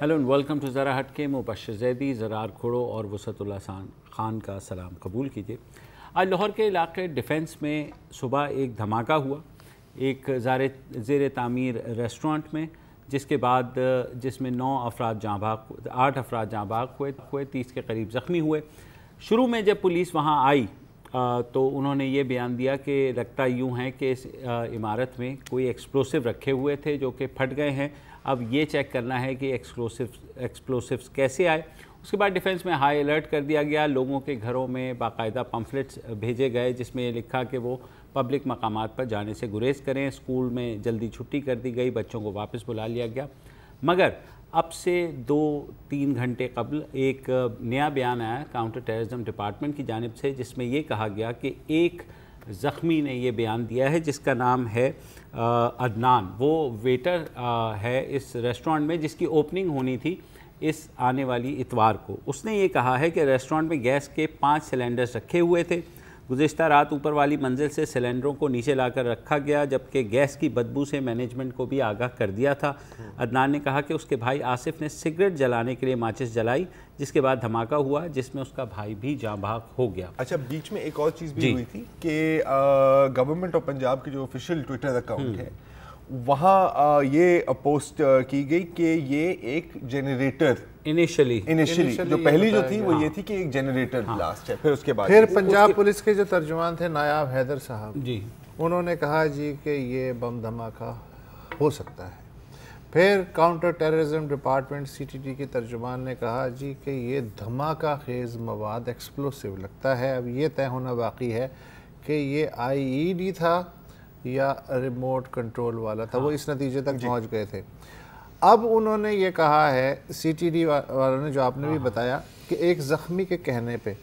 Hello and welcome to ज़रा हटके। मुबश्शिर ज़ैदी, ज़रार खुड़ो और वसतुल्लाह खान का सलाम कबूल कीजिए। आज लाहौर के इलाके डिफेंस में सुबह एक धमाका हुआ एक ज़ेर तामीर रेस्टोरेंट में, जिसके बाद जिसमें 8 अफराद जाँ बाग हुए, 30 के करीब ज़ख्मी हुए। शुरू में जब पुलिस वहाँ आई तो उन्होंने ये बयान दिया कि लगता यूँ है कि इस इमारत में कोई एक्सप्लोसिव रखे हुए थे जो कि फट गए हैं। अब ये चेक करना है कि एक्सप्लोसिव्स कैसे आए। उसके बाद डिफेंस में हाई अलर्ट कर दिया गया। लोगों के घरों में बाकायदा पम्फलेट्स भेजे गए जिसमें ये लिखा कि वो पब्लिक मकामात पर जाने से गुरेज करें। स्कूल में जल्दी छुट्टी कर दी गई, बच्चों को वापस बुला लिया गया। मगर अब से 2-3 घंटे कबल एक नया बयान आया काउंटर टेररिज्म डिपार्टमेंट की जानिब से, जिसमें ये कहा गया कि एक ज़ख्मी ने ये बयान दिया है जिसका नाम है अदनान। वो वेटर है इस रेस्टोरेंट में जिसकी ओपनिंग होनी थी इस आने वाली इतवार को। उसने ये कहा है कि रेस्टोरेंट में गैस के 5 सिलेंडर्स रखे हुए थे। गुज़िश्ता रात ऊपर वाली मंजिल से सिलेंडरों को नीचे लाकर रखा गया, जबकि गैस की बदबू से मैनेजमेंट को भी आगाह कर दिया था। अदनान ने कहा कि उसके भाई आसिफ ने सिगरेट जलाने के लिए माचिस जलाई, जिसके बाद धमाका हुआ जिसमें उसका भाई भी जाँ भाग हो गया। अच्छा, बीच में एक और चीज़ भी हुई थी कि गवर्नमेंट ऑफ पंजाब की जो ऑफिशियल ट्विटर अकाउंट है वहाँ ये पोस्ट की गई कि ये एक जेनरेटर इनिशियली जो पहली जो थी वो ये थी कि एक जेनरेटर ब्लास्ट है। फिर उसके बाद पंजाब पुलिस के जो तर्जुमान थे नायाब हैदर साहब जी, उन्होंने कहा जी कि ये बम धमाका हो सकता है। फिर काउंटर टेररिज्म डिपार्टमेंट CTD के तर्जुमान ने कहा जी कि ये धमाका खेज मवाद एक्सप्लोसिव लगता है। अब ये तय होना बाकी है कि ये IED था या रिमोट कंट्रोल वाला था। वो इस नतीजे तक पहुंच गए थे। अब उन्होंने ये कहा है CTD वालों ने, जो आपने भी बताया, कि एक ज़ख्मी के कहने पे,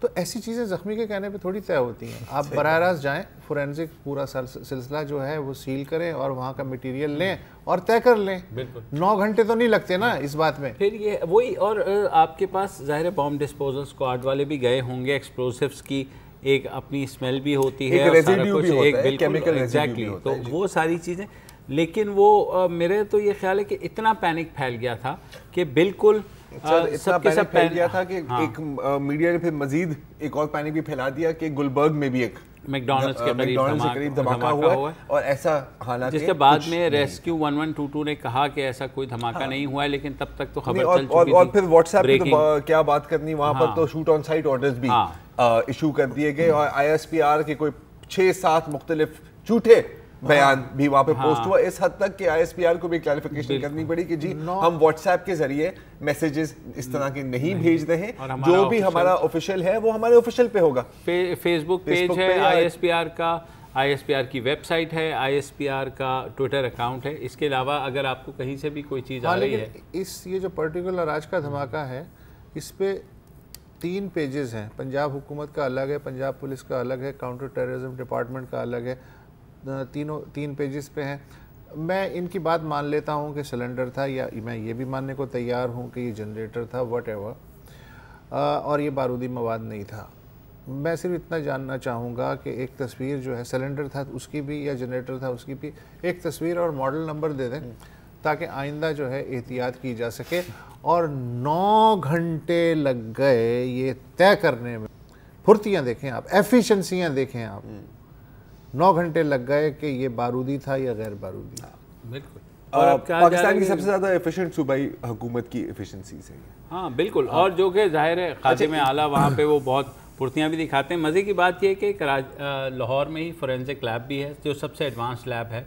तो ऐसी चीज़ें ज़ख्मी के कहने पे थोड़ी तय होती हैं। आप बराह रास्त जाएँ, फोरेंसिक पूरा सिलसिला जो है वो सील करें और वहाँ का मटेरियल लें और तय कर लें। बिल्कुल 9 घंटे तो नहीं लगते ना इस बात में। फिर ये वही, और आपके पास ज़ाहिर बॉम्ब डिस्पोजल स्क्वाड वाले भी गए होंगे। एक्सप्लोसिव्स की एक अपनी स्मेल भी होती है, एक रेजिड्यू भी होता है, केमिकल एग्जैक्टली, तो वो सारी चीज़ें। लेकिन वो मेरे तो ये ख्याल है कि इतना पैनिक फैल गया था कि बिल्कुल सबके सब फैल गया था कि एक मीडिया ने फिर मजीद एक और पैनिक भी फैला दिया कि गुलबर्ग में भी एक मैकडॉनल्ड्स के करीब धमाका हुआ और ऐसा हालात, जिसके बाद में रेस्क्यू 1122 ने कहा कि ऐसा कोई धमाका नहीं हुआ है, लेकिन तब तक तो खबर चल चुकी थी। और फिर व्हाट्सएप पे तो क्या बात करनी, वहाँ पर तो शूट ऑन साइट ऑर्डर्स भी इशू कर दिए गए और ISPR के कोई 6-7 मुख्तलिफ झूठे बयान भी वहाँ पे पोस्ट हुआ। इस हद तक कि ISPR को भी क्लैरिफिकेशन करनी पड़ी कि जी हम व्हाट्सएप के जरिए मैसेजेस इस तरह के नहीं भेज रहे हैं, जो भी हमारा ऑफिशियल है वो हमारे ऑफिशियल पे होगा। फेसबुक पेज है ISPR का, ISPR की वेबसाइट है, ISPR का ट्विटर अकाउंट है। इसके अलावा अगर आपको कहीं से भी कोई चीज़ आ रही है, ये जो पर्टिकुलर आज का धमाका है इस पे 3 पेजेस हैं। पंजाब हुकूमत का अलग है, पंजाब पुलिस का अलग है, काउंटर टेररिज्म डिपार्टमेंट का अलग है। 3 पेजेस पे हैं। मैं इनकी बात मान लेता हूँ कि सिलेंडर था, या मैं ये भी मानने को तैयार हूँ कि ये जनरेटर था, व्हाटएवर, और ये बारूदी मवाद नहीं था। मैं सिर्फ इतना जानना चाहूँगा कि एक तस्वीर जो है सिलेंडर था उसकी भी या जनरेटर था उसकी भी एक तस्वीर और मॉडल नंबर दे दें ताकि आइंदा जो है एहतियात की जा सके। और 9 घंटे लग गए ये तय करने में। फुर्तियाँ देखें आप, एफिशिएंसियाँ देखें आप। 9 घंटे लग गए कि ये बारूदी था या गैर बारूदी। बिल्कुल। और पाकिस्तान की सबसे ज़्यादा एफिशिएंट सूबाई हुकूमत की एफिशिएंसी है। हाँ बिल्कुल। और जो कि जाहिर है खादिम आला वहाँ पे वो बहुत फुर्तियाँ भी दिखाते हैं। मज़े की बात यह है कि लाहौर में ही फोरेंसिक लैब भी है जो सबसे एडवांस लैब है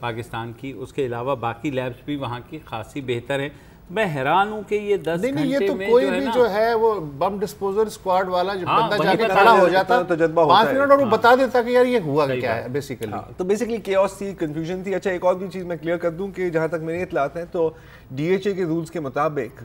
पाकिस्तान की। उसके अलावा बाकी लैब्स भी वहाँ की खासी बेहतर हैं। मैं हैरान हूँ कि ये 10 घंटे ये तो में कोई भी जो है वो बम डिस्पोजल स्क्वाड वाला जो बंदा जाके खड़ा हो जाता, 5 मिनट और वो बता देता कि यार ये हुआ क्या है बेसिकली। तो बेसिकली केओस थी, कंफ्यूजन थी। अच्छा, एक और भी चीज़ मैं क्लियर कर दूं कि जहाँ तक मेरे इत्तलात हैं तो DHA के रूल्स के मुताबिक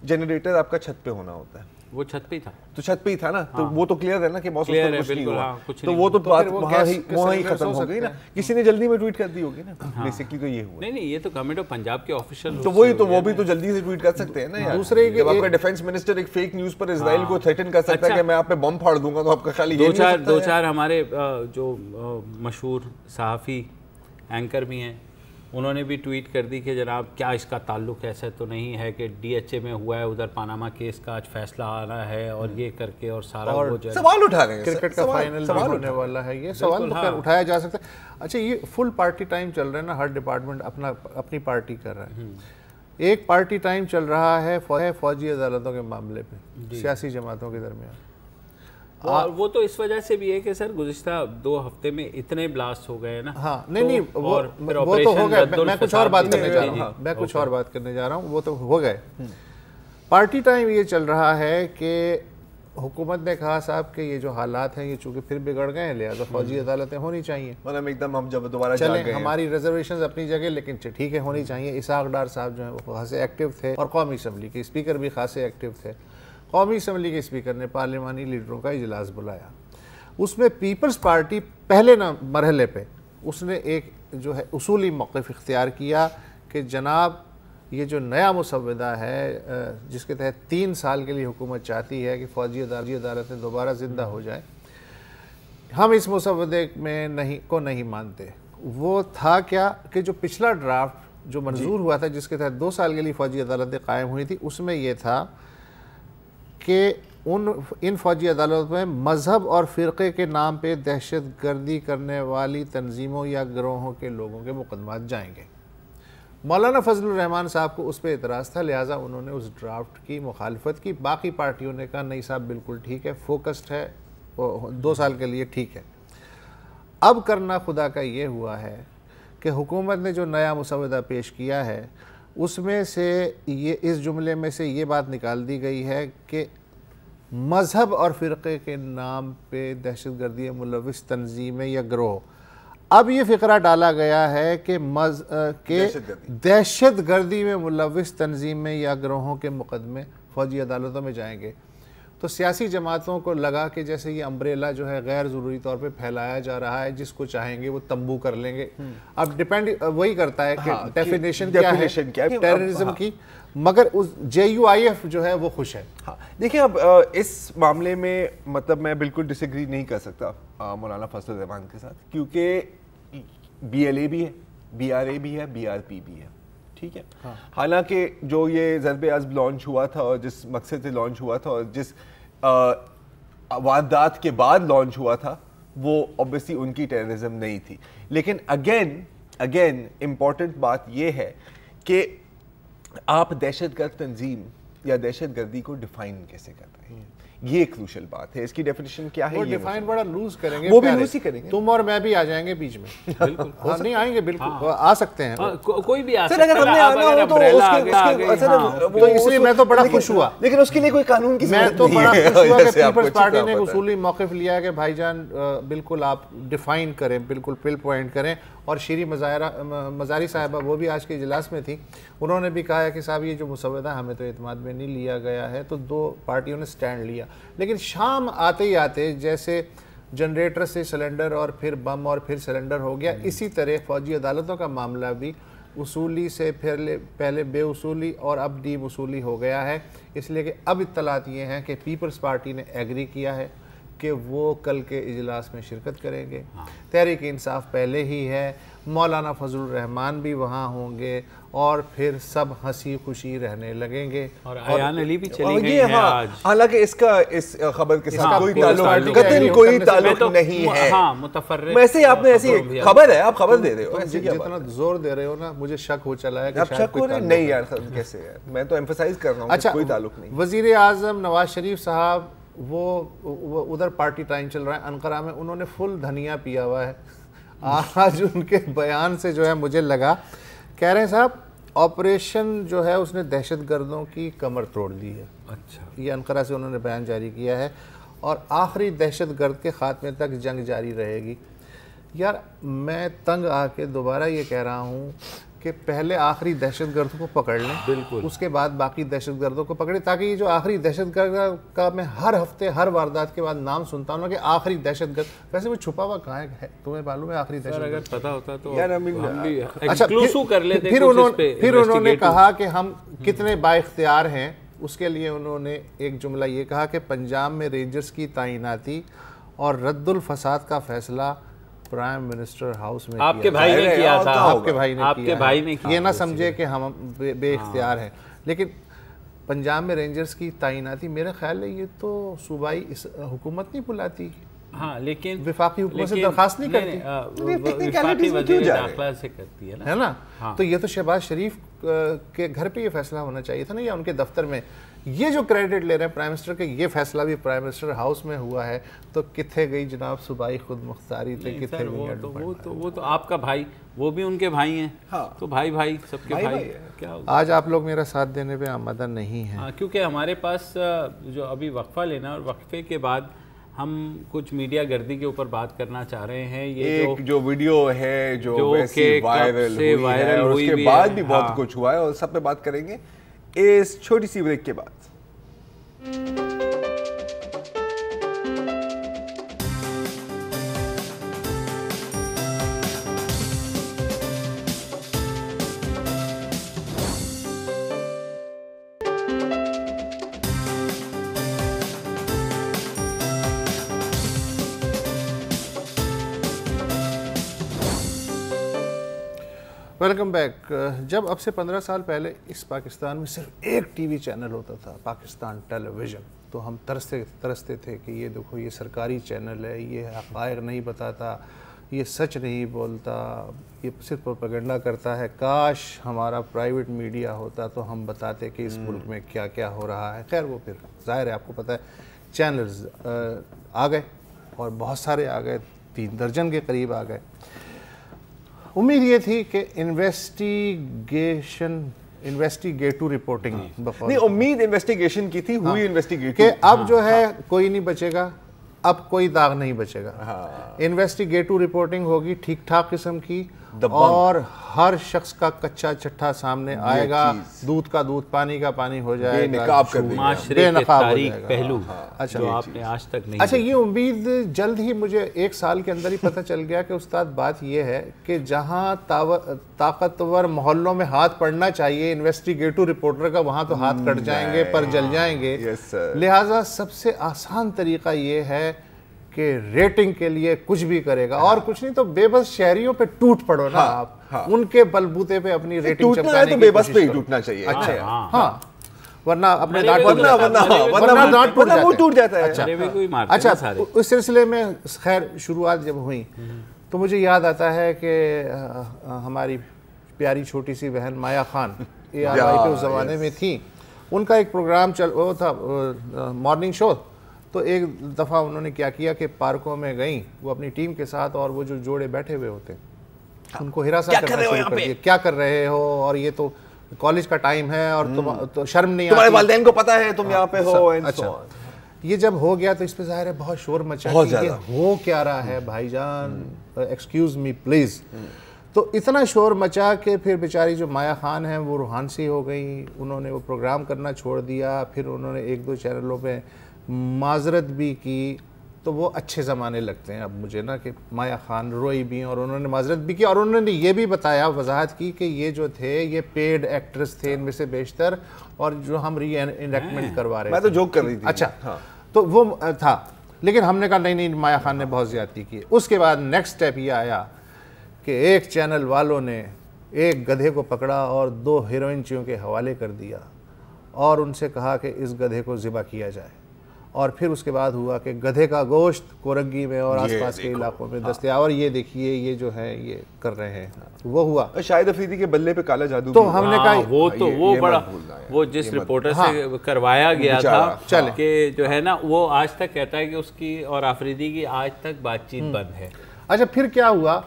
जनरेटर आपका छत पे होना होता है। वो छत पे ही था, तो छत पे ही था ना, तो वो तो क्लियर है ना कि मौसम क्लियर है, कुछ नहीं हुआ। कुछ तो वो तो बात वहाँ ही खत्म हो गई ना। किसी ने जल्दी में ट्वीट कर दी होगी ना, बेसिकली तो ये हुआ। नहीं, ये तो गवर्नमेंट ऑफ पंजाब के ऑफिशियल, तो वही तो वो भी तो जल्दी से ट्वीट कर सकते हैं ना यार। दूसरे जब आपका डिफेंस मिनिस्टर एक फेक न्यूज़ पर इजराइल को थ्रेटन कर सकता है कि मैं आप पे बम फाड़ दूंगा, तो आपका ख्याल ये नहीं हो सकता? दो चार हमारे जो मशहूर सहाफ़ी एंकर भी हैं उन्होंने भी ट्वीट कर दी कि जनाब क्या इसका ताल्लुक ऐसा तो नहीं है कि DHA में हुआ है, उधर पनामा केस का आज फैसला आना है और ये करके और सारा और वो जो सवाल उठा रहे हैं, क्रिकेट का फाइनल होने वाला है, ये सवाल तो खैर उठाया जा सकता है। अच्छा, ये फुल पार्टी टाइम चल रहा है ना, हर डिपार्टमेंट अपनी पार्टी कर रहा है। एक पार्टी टाइम चल रहा है फौजी अदालतों के मामले पे सियासी जमातों के दरमियान, और वो तो इस वजह से भी है कि सर गुज़िश्ता 2 हफ्ते में इतने ब्लास्ट हो गए ना। हाँ, नहीं वो तो हो गए। मैं कुछ और बात करने जा रहा हूँ, वो तो हो गए। पार्टी टाइम ये चल रहा है कि हुकूमत ने कहा साहब कि ये जो हालात हैं ये चूंकि फिर बिगड़ गए हैं, लिहाजा फौजी अदालतें होनी चाहिए। मतलब एकदम हम जब दोबारा चले, हमारी रिजर्वेशन अपनी जगह, लेकिन ठीक है होनी चाहिए। इसाक डार साहब जो है वो खासे एक्टिव थे और कौमी असम्बली के स्पीकर भी खासे एक्टिव थे। कौमी असम्बली के स्पीकर ने पार्लिमानी लीडरों का इजलास बुलाया, उसमें पीपल्स पार्टी पहले मरहले पे उसने एक जो है उसूली मौक़िफ़ इख्तियार किया कि जनाब ये जो नया मुसव्वदा है जिसके तहत 3 साल के लिए हुकूमत चाहती है कि फ़ौजी अदालतें दोबारा ज़िंदा हो जाए, हम इस मुसव्वदे में नहीं मानते। वो था क्या कि जो पिछला ड्राफ्ट जो मंजूर हुआ था जिसके तहत 2 साल के लिए फ़ौजी अदालतें कायम हुई थी, उसमें यह था कि इन फ़ौजी अदालतों में मज़हब और फ़िरक़े के नाम पे दहशत गर्दी करने वाली तंजीमों या गिरोहों के लोगों के मुकदमात जाएंगे। मौलाना फजलुर रहमान साहब को उस पर एतराज़ था, लिहाजा उन्होंने उस ड्राफ्ट की मुखालफत की। बाकी पार्टियों ने कहा नहीं साहब बिल्कुल ठीक है, फोकस्ड है, 2 साल के लिए ठीक है। अब करना खुदा का ये हुआ है कि हुकूमत ने जो नया मुसव्वदा पेश किया है उसमें से ये इस जुमले में से ये बात निकाल दी गई है कि मज़हब और फ़िरक़े के नाम पे दहशतगर्दी मुलविस तंजीमें या गिरोह। अब ये फ़िक्रा डाला गया है कि दहशतगर्दी में मुलविस तंजीमें या गिरोहों के मुकदमे फ़ौजी अदालतों में जाएंगे। तो सियासी जमातों को लगा कि जैसे ये अम्ब्रेला जो है गैर ज़रूरी तौर पे फैलाया जा रहा है, जिसको चाहेंगे वो तंबू कर लेंगे। अब डिपेंड वही करता है कि डेफिनेशन क्या है टेररिज्म की, मगर उस JUIF जो है वो खुश है। हाँ, देखिए अब इस मामले में मतलब मैं बिल्कुल डिसएग्री नहीं कर सकता मौलाना फजलुर रहमान के साथ, क्योंकि BLA भी है, BRA भी है, BRP भी है, ठीक है। हाँ। हालांकि जो ये ज़रबे अज़्ब लॉन्च हुआ था और जिस मकसद से लॉन्च हुआ था और जिस वारदात के बाद लॉन्च हुआ था वो ऑब्वियसली उनकी टेररिज्म नहीं थी। लेकिन अगेन इम्पॉर्टेंट बात ये है कि आप दहशतगर्द तंजीम या दहशतगर्दी को डिफाइन कैसे कर रहे हैं, ये क्रूशल बात है। इसकी डेफिनेशन क्या है? वो डिफाइन बड़ा लूज करेंगे, वो भी लूज ही करेंगे। तुम और मैं भी आ जाएंगे बीच में। बिल्कुल हाँ, नहीं आएंगे, बिल्कुल हाँ। आ सकते हैं कोई भी आ सकता है। अगर हमने आना हो तो इसलिए मैं तो बड़ा खुश हुआ, लेकिन उसके लिए कोई कानून की मैं तो बड़ा खुश हुआ कि पीपल्स पार्टी ने उसूली मौक़िफ़ लिया कि भाईजान बिल्कुल आप डिफाइन करें, बिल्कुल पिल पॉइंट करें। और श्री मज़ारी साहिबा वो भी आज के इजलास में थी, उन्होंने भी कहा है कि साहब ये जो मुसव्वदा हमें तो एतमाद में नहीं लिया गया है। तो 2 पार्टियों ने स्टैंड लिया, लेकिन शाम आते ही आते जैसे जनरेटर से सिलेंडर और फिर बम और फिर सिलेंडर हो गया, इसी तरह फ़ौजी अदालतों का मामला भी उसूली से फिर पहले बेउसूली और अब डी वसूली हो गया है। इसलिए कि अब इत्तलात ये हैं कि पीपल्स पार्टी ने एग्री किया है कि वो कल के इजलास में शिरकत करेंगे। तहरीक इंसाफ पहले ही है, मौलाना फजलुर रहमान भी वहाँ होंगे और फिर सब हंसी खुशी रहने लगेंगे। और अयान अली भी चली गई है आज। हालांकि इसका इस खबर के साथ कोई ताल्लुक नहीं है। वैसे आपने ऐसी खबर है, आप खबर दे रहे हो, जितना जोर दे रहे हो ना मुझे शक हो चला है कि शक हो नहीं यार, कैसे है? मैं तो एम्फसाइज कर रहा हूँ। अच्छा, कोई ताल्लुक नहीं। वजीर आज़म नवाज शरीफ साहब वो उधर पार्टी टाइम चल रहा है अनकरा में, उन्होंने फुल धनिया पिया हुआ है। आज उनके बयान से जो है मुझे लगा, कह रहे हैं साहब ऑपरेशन जो है उसने दहशतगर्दों की कमर तोड़ दी है। अच्छा, ये अनकरा से उन्होंने बयान जारी किया है और आखिरी दहशतगर्द के खात्मे तक जंग जारी रहेगी। यार मैं तंग आके दोबारा ये कह रहा हूँ कि पहले आखिरी दहशतगर्दों को पकड़ लें, बिल्कुल, उसके बाद बाकी दहशतगर्दों को पकड़े, ताकि ये जो आखिरी दहशतगर्द का मैं हर हफ्ते हर वारदात के बाद नाम सुनता हूँ ना कि आखिरी दहशतगर्द, वैसे वो छुपा हुआ कहाँ है? तुम्हें मालूम है आखिरी दहशतगर्द? अगर पता होता तो यार अच्छा, फिर उन्होंने कहा कि हम कितने बाइख्तियार हैं। उसके लिए उन्होंने एक जुमला ये कहा कि पंजाब में रेंजर्स की तैनाती और रद्दुल फसाद का फैसला प्राइम मिनिस्टर हाउस में आपके भाई ने किया था, आपके भाई ने किया। ये ना समझे कि हम बेइख्तियार हैं। लेकिन पंजाब में रेंजर्स की तैनाती मेरा ख्याल है ये तो सूबाई हुकूमत नहीं बुलाती। हाँ, लेकिन विफाकी हुकूमत से दरखास्त नहीं करती, विफाकी वज़ीर दाखिला से करती है ना। हाँ। तो ये तो शहबाज शरीफ के घर पे ये फैसला होना चाहिए था ना, या उनके दफ्तर में। ये जो क्रेडिट ले रहे हैं प्राइम मिनिस्टर के, ये फैसला भी प्राइम मिनिस्टर हाउस में हुआ है, तो किथे गई जनाब सूबाई खुद मुख्तारी थे, किथे गई? वो तो आपका भाई, वो भी उनके भाई हैं। हाँ। तो भाई सबके भाई क्या आज आप लोग मेरा साथ देने पे आमादा नहीं है। हाँ, क्योंकि हमारे पास जो अभी वक्फा लेना, और वक्फे के बाद हम कुछ मीडिया गर्दी के ऊपर बात करना चाह रहे हैं। ये जो वीडियो है जो वैसे वायरल हुई है, और उसके बाद भी बहुत कुछ हुआ है, और सब पे बात करेंगे इस छोटी सी ब्रेक के बाद। Welcome back. जब अब से 15 साल पहले इस पाकिस्तान में सिर्फ एक टीवी चैनल होता था, पाकिस्तान टेलीविज़न, तो हम तरसते थे कि ये देखो ये सरकारी चैनल है, ये हक़ाइक़ नहीं बताता, ये सच नहीं बोलता, ये सिर्फ प्रोपेगेंडा करता है। काश हमारा प्राइवेट मीडिया होता तो हम बताते कि इस मुल्क में क्या क्या हो रहा है। खैर वो फिर ज़ाहिर है आपको पता है चैनल्स आ गए, और बहुत सारे आ गए, 3 दर्जन के करीब आ गए। उम्मीद ये थी कि इन्वेस्टिगेटिव रिपोर्टिंग, नहीं उम्मीद इन्वेस्टिगेशन की थी, हुई इन्वेस्टिगेटिव कि अब जो है कोई नहीं बचेगा, अब कोई दाग नहीं बचेगा। इन्वेस्टिगेटिव रिपोर्टिंग होगी ठीक ठाक किस्म की, और हर शख्स का कच्चा चट्टा सामने आएगा, दूध का दूध पानी का पानी हो जाएगा, पहलू अच्छा जो आपने आज तक नहीं। अच्छा, ये उम्मीद जल्द ही मुझे 1 साल के अंदर ही पता चल गया कि उस्ताद बात ये है कि जहां ताकतवर मोहल्लों में हाथ पड़ना चाहिए इन्वेस्टिगेटिव रिपोर्टर का, वहां तो हाथ कट जाएंगे, पर जल जाएंगे। लिहाजा सबसे आसान तरीका ये है कि रेटिंग के लिए कुछ भी करेगा, और कुछ नहीं तो बेबस शहरियों पे टूट पड़ो ना आप, उनके बलबूते पे अपनी रेटिंग चमकाने की बेबस पे ही टूटना चाहिए। अच्छा, हाँ, वरना अपने दांत टूट जाता है। अच्छा, उस सिलसिले में खैर शुरुआत जब हुई तो मुझे याद आता है कि हमारी प्यारी छोटी सी बहन माया खान ARY पे उस ज़माने में थी, उनका एक प्रोग्राम वो था मॉर्निंग शो। तो एक दफ़ा उन्होंने क्या किया कि पार्कों में गई वो अपनी टीम के साथ, और वो जो जोड़े बैठे हुए होते उनको हिरासा करना शुरू कर दिया, क्या कर रहे हो, और ये तो कॉलेज का टाइम है, और तुम तो शर्म नहीं आती, तुम्हारे वालिदैन को पता है तुम यहाँ पे हो। अच्छा, ये जब हो गया तो इस पे जाहिर है बहुत शोर मचा कि हो क्या रहा है भाईजान, एक्सक्यूज मी प्लीज। तो इतना शोर मचा कि फिर बेचारी जो माया खान है वो रूहानसी हो गई, उन्होंने वो प्रोग्राम करना छोड़ दिया। फिर उन्होंने 1-2 चैनलों पे माजरत भी की, तो वो अच्छे ज़माने लगते हैं अब मुझे ना कि माया खान रोई भी, और उन्होंने माजरत भी की, और उन्होंने ये भी बताया, वजाहत की कि ये जो थे ये पेड एक्ट्रेस थे इनमें से बेशतर, और जो हम री एनएक्टमेंट करवा रहे थे। मैं तो जोक कर रही थी। अच्छा, तो वो था, लेकिन हमने कहा नहीं माया खान ने बहुत ज़्यादती की। उसके बाद नेक्स्ट स्टेप ये आया कि एक चैनल वालों ने एक गधे को पकड़ा और 2 हीरोइनचियों के हवाले कर दिया, और उनसे कहा कि इस गधे को ज़िबा किया जाए। और फिर उसके बाद हुआ कि गधे का गोश्त कोरंगी में और आसपास के इलाकों में दस्तयाब, और ये देखिए ये जो है ये कर रहे हैं, वो हुआ। शाहिद अफरीदी के बल्ले पे काला जादू, तो हमने कहा वो बड़ा वो जिस रिपोर्टर से करवाया गया था, चल के जो है ना, वो आज तक कहता है कि उसकी और अफरीदी की आज तक बातचीत बंद है। अच्छा, फिर क्या हुआ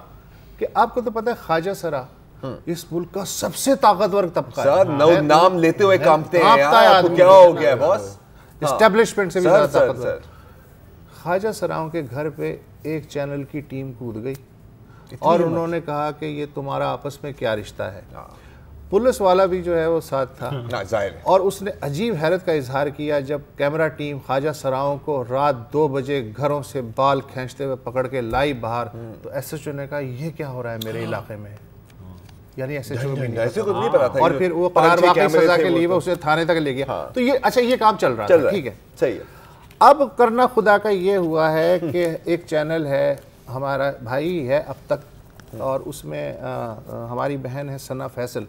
कि आपको तो पता है ख्वाजा सरा इस मुल्क का सबसे ताकतवर तबका है, नाम लेते हुए कांपते हैं यार, क्या हो गया बॉस, एस्टेब्लिशमेंट से भी ज़्यादा ताकतवर। ख्वाजा सराओं के घर पे एक चैनल की टीम कूद गई, और उन्होंने कहा कि ये तुम्हारा आपस में क्या रिश्ता है। पुलिस वाला भी जो है वो साथ था, और उसने अजीब हैरत का इजहार किया जब कैमरा टीम ख्वाजा सराओं को रात 2 बजे घरों से बाल खींचते हुए पकड़ के लाई बाहर। तो SHO ने कहा ये क्या हो रहा है मेरे इलाके में, यानी SHO भी नहीं पता था। और फिर वो करारवाक़ी सजा के लिए उसे थाने तक ले गया। तो ये अच्छा, ये काम चल रहा है, ठीक है, सही है। अब करना खुदा का ये हुआ है कि एक चैनल है हमारा भाई है अब तक, और उसमें हमारी बहन है सना फैसल,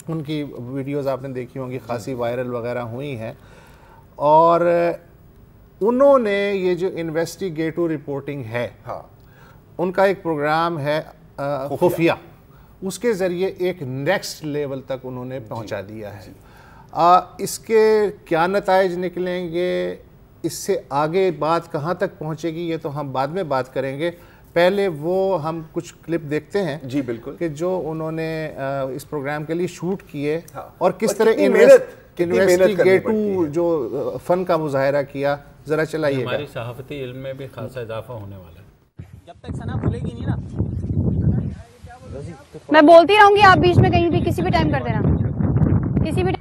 उनकी वीडियोस आपने देखी होंगी, खासी वायरल वगैरह हुई हैं। और उन्होंने ये जो इन्वेस्टिगेटिव रिपोर्टिंग है, हाँ, उनका एक प्रोग्राम है खुफिया, उसके ज़रिए एक नेक्स्ट लेवल तक उन्होंने पहुंचा दिया है। इसके क्या नताइज निकलेंगे, इससे आगे बात कहाँ तक पहुंचेगी, ये तो हम बाद में बात करेंगे। पहले वो हम कुछ क्लिप देखते हैं जी बिल्कुल, कि जो उन्होंने इस प्रोग्राम के लिए शूट किए, हाँ, और किस तरह इन्वेस्टिगेटिव जो फन का मुजाहरा किया। जरा चलाइए। हमारी सहाफती इल्म में भी खासा इजाफा होने वाला है। जब तक सना भूलेगी नहीं ना, मैं बोलती रहूंगी, आप बीच में कहीं भी किसी भी टाइम कर देना, किसी भी।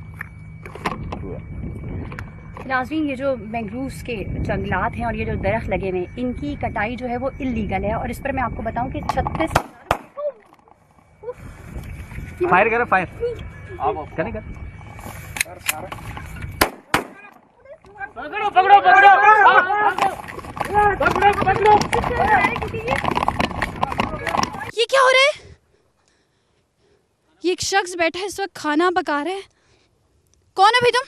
नाज़रीन, ये जो मैंग्रोव्स के जंगलात हैं और ये जो दरख्त लगे हुए हैं, इनकी कटाई जो है वो इल्लीगल है। और इस पर मैं आपको बताऊं कि 36 फायर करो, फायर करें कर। पकड़ो पकड़ो पकड़ो पकड़ो पकड़ो। ये क्या हो रहा है? ये एक शख्स बैठा है इस वक्त, खाना पका रहा है। कौन है भाई तुम?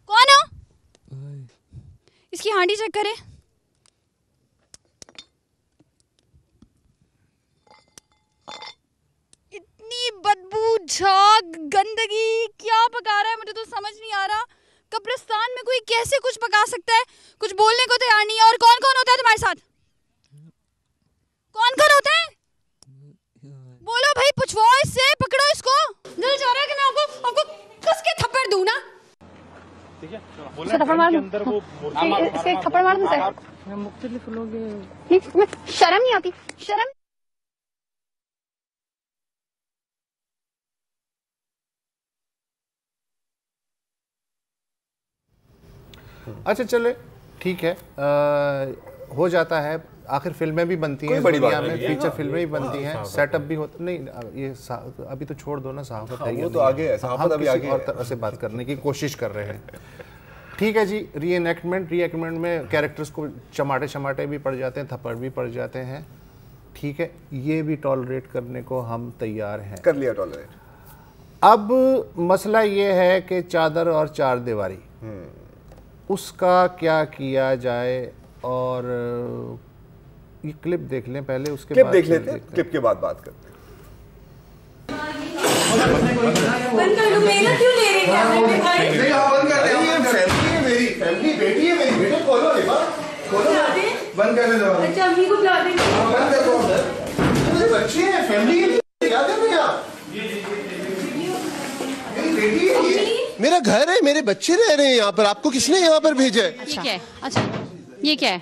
कौन हो? इसकी हांडी चेक करें। इतनी बदबू, झाग, गंदगी, क्या पका रहा है मुझे तो समझ नहीं आ रहा। कब्रिस्तान में कोई कैसे कुछ पका सकता है? कुछ बोलने को तैयार नहीं है। और कौन कौन होता है तुम्हारे साथ? कौन कौन होता है? बोलो भाई, पूछवाओ इससे, पकड़ो इसको। दिल चाह रहा है कि मैं आपको कस के थप्पड़ दूं ना। ठीक है, थप्पड़ मार दूं, इसके थप्पड़ मार दूं सर। मुख्तलिफ लोग, शर्म नहीं आती? शर्म। अच्छा चले, ठीक है, हो जाता है। आखिर फिल्में भी बनती हैं दुनिया में, फीचर फिल्में भी बनती हैं, सेटअप भी होता नहीं। ये अभी तो छोड़ दो ना, सहाफत है, वो तो आगे है, सहाफत अभी आगे और तरह से बात करने की कोशिश कर रहे हैं। ठीक है जी, रीएनेक्टमेंट में कैरेक्टर्स को चमाटे भी पड़ जाते हैं, थप्पड़ भी पड़ जाते हैं। ठीक है, ये भी टॉलरेट करने को हम तैयार हैं, कर लिया टॉलरेट। अब मसला ये है कि चादर और चार दीवारी, उसका क्या किया जाए। और ये क्लिप देख लें पहले, उसके क्लिप बाद देख लेते हैं, क्लिप के बाद बात करते हैं। बंद कर दो, मेरा क्यों ले रहे हैं भाई? नहीं, बंद कर दे। ये फैमिली है मेरी, फैमिली बेटी है मेरी, बेटे खोलो ले बंद कर दे। अच्छा, अम्मी को बुला दे। बंद कर दो, मेरे बच्चे हैं, फैमिली है, क्या कर रहे हैं आप? मेरी बेटी है ये, मेरा घर है, मेरे बच्चे रह रहे हैं यहाँ पर, आपको किसने यहाँ पर भेजा है? ये क्या है? अच्छा, ये क्या है?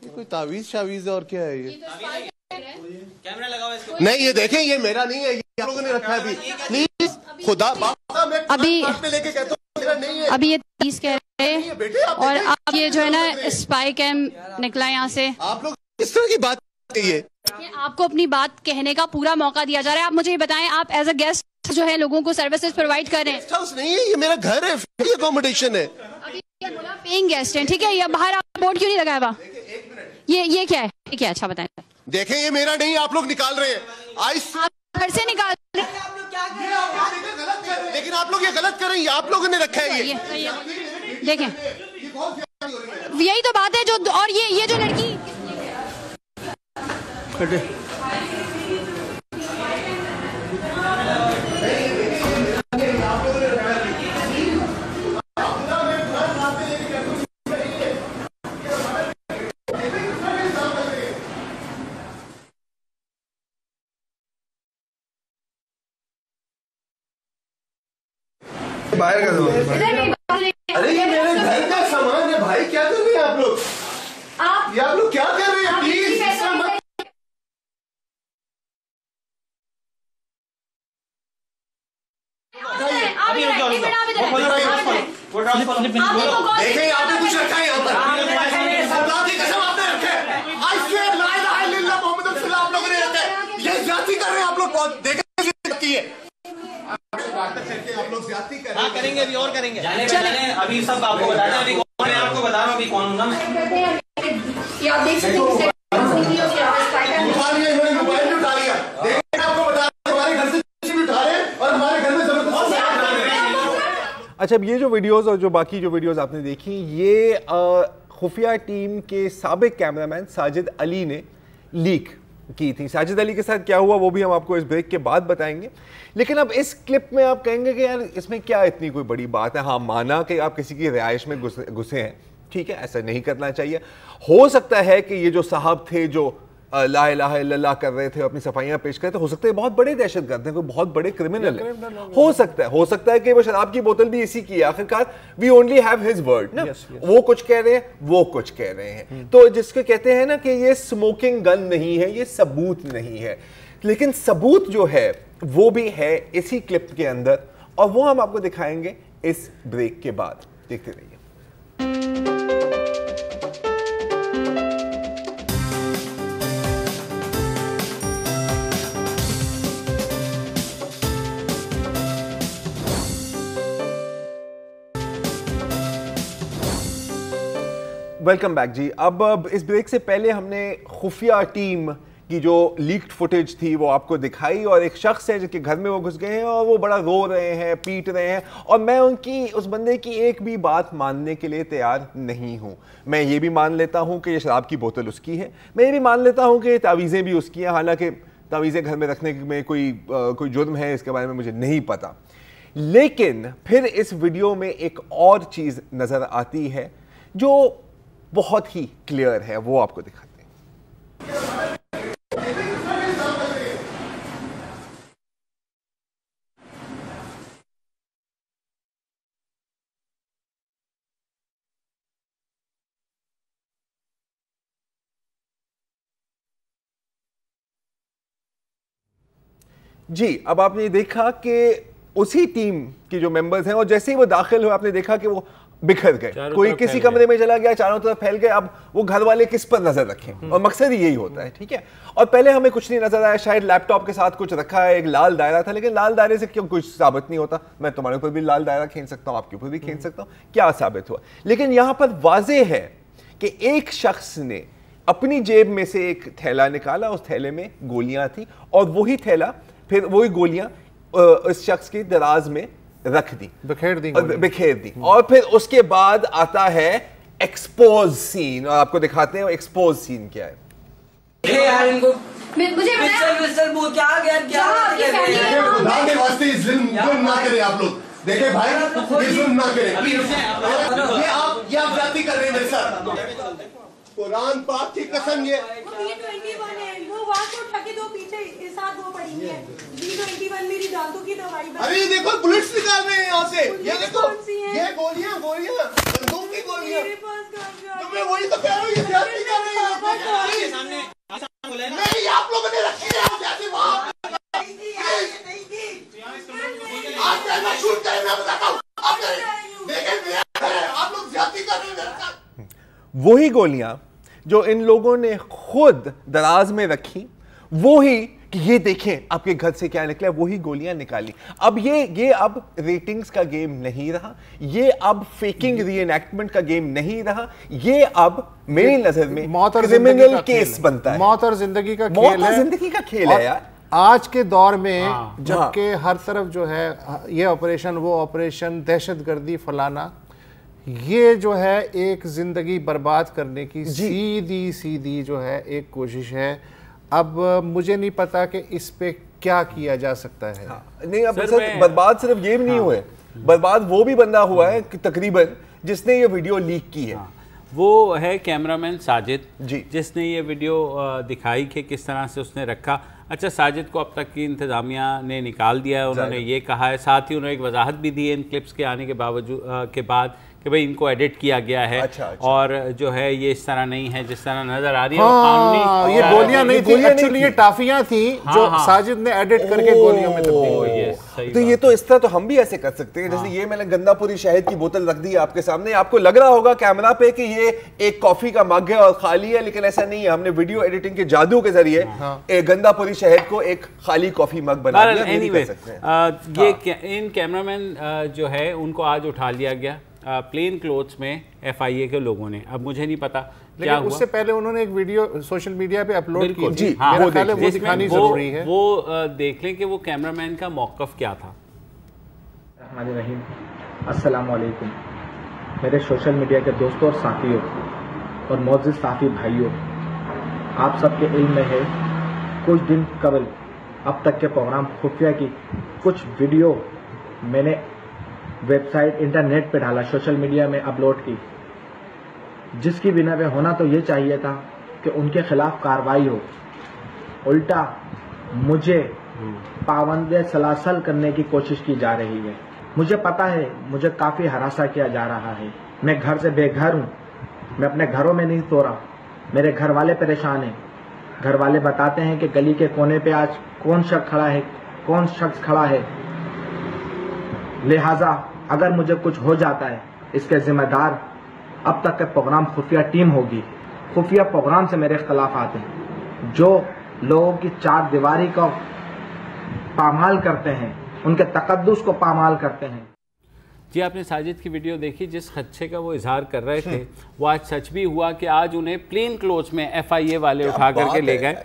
कोई तावीज शावीज और क्या है ये? कैमरा लगाओ इसको। नहीं, ये देखें, ये मेरा नहीं है, ये आप लोगों ने रखा है। अभी प्लीज खुदा अभी लेके कहता हूं मेरा नहीं है। अभी ये 30 कह रहे हैं, और आप ये जो है ना स्पाई कैम निकला यहाँ से। आप लोग किस तरह की बात कहिए? आपको अपनी बात कहने का पूरा मौका दिया जा रहा है। आप मुझे ये बताएं, आप एज अ गेस्ट जो है लोगों को सर्विसेज प्रोवाइड कर रहे हैं? गेस्ट हाउस नहीं है, ये मेरा घर है, फ्री अकोमोडेशन है। अभी बोला पेइंग गेस्ट हैं, ठीक है? ये बाहर आप बोर्ड क्यों नहीं लगाया हुआ? ये क्या है? ये क्या है? अच्छा बताएं। देखें, ये मेरा नहीं, आप लोग निकाल रहे हैं। आप घर से निकाल रहे हैं, लेकिन आप लोग ये गलत कर रहे हैं, आप लोगों ने रखा है ये। देखें, यही तो बात है जो। और ये जो लड़की बाहर कर दो। अरे ये मेरे घर का सामान है भाई, क्या कर रहे हैं आप लोग? ये आप लोग क्या कर रहे हैं? प्लीज देखें, आपने कुछ रखा है यहाँ पर, अल्लाह की कसम आपने रखा है। आई स्वेयर ला इलाहा इल्लल्लाह मोहम्मद रसूलुल्लाह आप लोगों ने रखा है। ये ज्यादती कर रहे हैं आप लोग, बहुत देखें की है। आप लोग ज्यादती कर रहे हैं। करेंगे, अभी और करेंगे। चलें, अभी सब आपको बताते हैं, अभी मैं आपको बता रहा हूँ अभी कौन हूँ ना मैं। ये आप देख सकते हैं मोबाइल भी उठा लिया, देखिए आपको बता हमारे घर से भी उठा रहे हैं और हमारे घर में जबरदस्ती। अच्छा, अब ये जो वीडियोस और जो बाकी जो वीडियोस आपने देखी, ये खुफिया टीम के साबिक कैमरामैन साजिद अली ने लीक की थी। साजिद अली के साथ क्या हुआ वो भी हम आपको इस ब्रेक के बाद बताएंगे। लेकिन अब इस क्लिप में आप कहेंगे कि यार इसमें क्या इतनी कोई बड़ी बात है। हाँ, माना कि आप किसी की रिहाइश में घुसे हैं, ठीक है, ऐसा नहीं करना चाहिए। हो सकता है कि ये जो साहब थे जो ला इलाहा इल्लल्लाह कर रहे थे, अपनी सफाइयां पेश कर रहे थे, हो सकता है बहुत बड़े दहशतगर्द हैं, कोई बहुत बड़े क्रिमिनल है। हो सकता है कि वो शराब की बोतल भी इसी की है। आखिरकार we only have his word ना। वो कुछ कह रहे हैं, वो कुछ कह रहे हैं। तो जिसको कहते हैं ना कि ये स्मोकिंग गन नहीं है, ये सबूत नहीं है। लेकिन सबूत जो है वो भी है इसी क्लिप के अंदर, और वो हम आपको दिखाएंगे इस ब्रेक के बाद। देखते रहिए। वेलकम बैक जी। अब इस ब्रेक से पहले हमने खुफिया टीम की जो लीक्ड फुटेज थी वो आपको दिखाई, और एक शख्स है जिसके घर में वो घुस गए हैं और वो बड़ा रो रहे हैं, पीट रहे हैं, और मैं उस बंदे की एक भी बात मानने के लिए तैयार नहीं हूँ। मैं ये भी मान लेता हूँ कि ये शराब की बोतल उसकी है, मैं ये भी मान लेता हूँ कि तावीज़ें भी उसकी हैं, हालांकि तावीज़ें घर में रखने में कोई जुर्म है इसके बारे में मुझे नहीं पता। लेकिन फिर इस वीडियो में एक और चीज़ नज़र आती है जो बहुत ही क्लियर है, वो आपको दिखाते हैं। जी, अब आपने देखा कि उसी टीम के जो मेंबर्स हैं, और जैसे ही वो दाखिल हुए आपने देखा कि वो बिखर गए, कोई किसी कमरे में चला गया, चारों तरफ फैल गए। अब वो घर वाले किस पर नजर रखें, और मकसद ही यही होता है, ठीक है। और पहले हमें कुछ नहीं नजर आया, शायद लैपटॉप के साथ कुछ रखा है, एक लाल दायरा था, लेकिन लाल दायरे से क्यों कुछ साबित नहीं होता। मैं तुम्हारे ऊपर भी लाल दायरा खींच सकता हूँ, आपके ऊपर भी खींच सकता हूँ, क्या साबित हुआ। लेकिन यहां पर वाज़ेह है कि एक शख्स ने अपनी जेब में से एक थैला निकाला, उस थैले में गोलियां थी, और वही थैला फिर वही गोलियां इस शख्स की दराज में रख दी, बिखेर दी। और फिर उसके बाद आता है एक्सपोज सीन, और आपको दिखाते हैं वो एक्सपोज सीन क्या है। यार इनको मुझे ना करें आप लोग, देखे भाई ना करें। ये आप जाति कर रहे हैं मेरे साथ। कुरान पाक की कसम, ये B21 है, वो वहाँ से उठा के दो पीछे साथ वो पड़ी है। B21 मेरी दांतों की दवाई। अरे देखो बुलेट्स निकाल रहे हैं यहाँ से, ये देखो, ये गोलियां बंदूक की गोलियां। तो मैं वही तो कह रहा हूँ, ये जाति कर रहे हैं। नहीं, आप लोगों ने रखी है जैसे वहाँ। आप कैमरा शूट करें, मैं बताता हूँ। आप लोग जाति कर रहे हैं। वही गोलियां जो इन लोगों ने खुद दराज में रखी, वो ही कि ये देखें आपके घर से क्या निकला, वही गोलियां निकाली। अब ये अब रेटिंग्स का गेम नहीं रहा, ये अब फेकिंग रीएनैक्टमेंट का गेम नहीं रहा, ये अब मेरी नजर में क्रिमिनल केस बनता है। मौत और जिंदगी का खेल है यार। आज के दौर में जबकि हर तरफ जो है ये ऑपरेशन, वो ऑपरेशन, दहशतगर्दी फलाना, ये जो है एक जिंदगी बर्बाद करने की सीधी जो है एक कोशिश है। अब मुझे नहीं पता कि इस पे क्या किया जा सकता है। नहीं, अब बर्बाद सिर्फ ये भी नहीं हुए, बर्बाद वो भी बंदा हुआ है कि तकरीबन जिसने ये वीडियो लीक की है। वो है कैमरामैन साजिद जी, जिसने ये वीडियो दिखाई कि किस तरह से उसने रखा। अच्छा, साजिद को अब तक की इंतज़ामिया ने निकाल दिया है, उन्होंने ये कहा है, साथ ही उन्होंने एक वजाहत भी दी है इन क्लिप्स के आने के बावजूद के बाद कि भाई इनको एडिट किया गया है। अच्छा। और जो है ये इस तरह नहीं है जिस तरह नजर आ रही है। कानूनी ये गोलियां नहीं थी, एक्चुअली ये टाफियां थी जो साजिद ने एडिट करके गोलियों में तब्दील। तो ये तो इस तरह तो हम भी ऐसे कर सकते हैं, जैसे ये मैंने गंदापुरी शहद की बोतल रख दी आपके सामने, आपको लग रहा होगा कैमरा पे कि ये एक कॉफी का मग है और खाली है, लेकिन ऐसा नहीं है। हमने वीडियो एडिटिंग के जादू के जरिए गंदापुरी शहद को एक खाली कॉफी मग बना दिया। ये इन कैमरामैन जो है उनको आज उठा लिया गया प्लेन क्लोथ्स में FIA के लोगों ने। अब मुझे नहीं पता क्या हुआ। उससे पहले उन्होंने एक वीडियो सोशल मीडिया पे अपलोड की जी, हाँ, वो दिखानी जरूरी है। वो देख लें कि वो कैमरामैन का मौक़िफ़ क्या था। रहीम, अस्सलाम वालेकुम मेरे सोशल मीडिया के दोस्तों और साथियों और मोअज़्ज़िज़ साथी भाइयों, आप सबके इल्म में है कुछ दिन कबल अब तक के प्रोग्राम खुफिया की कुछ वीडियो मैंने वेबसाइट इंटरनेट पे डाला, सोशल मीडिया में अपलोड की, जिसकी बिना पे होना तो ये चाहिए था कि उनके खिलाफ कार्रवाई हो। उल्टा मुझे पाबंद सलासल करने की कोशिश की जा रही है। मुझे पता है मुझे काफ़ी हरासा किया जा रहा है। मैं घर से बेघर हूँ, मैं अपने घरों में नहीं सो रहा, मेरे घर वाले परेशान हैं। घर वाले बताते हैं कि गली के कोने पे आज कौन शख्स खड़ा है, लिहाजा अगर मुझे कुछ हो जाता है इसके जिम्मेदार अब तक के प्रोग्राम खुफिया टीम होगी। खुफिया प्रोग्राम से मेरे खिलाफ आते हैं, जो लोगों की चार दीवारी को पामाल करते हैं, उनके तकद्दुस को पामाल करते हैं। जी, आपने साजिद की वीडियो देखी, जिस खदशे का वो इजहार कर रहे थे वो आज सच भी हुआ कि आज उन्हें प्लेन क्लोथ्स में FIA वाले उठा करके ले गए।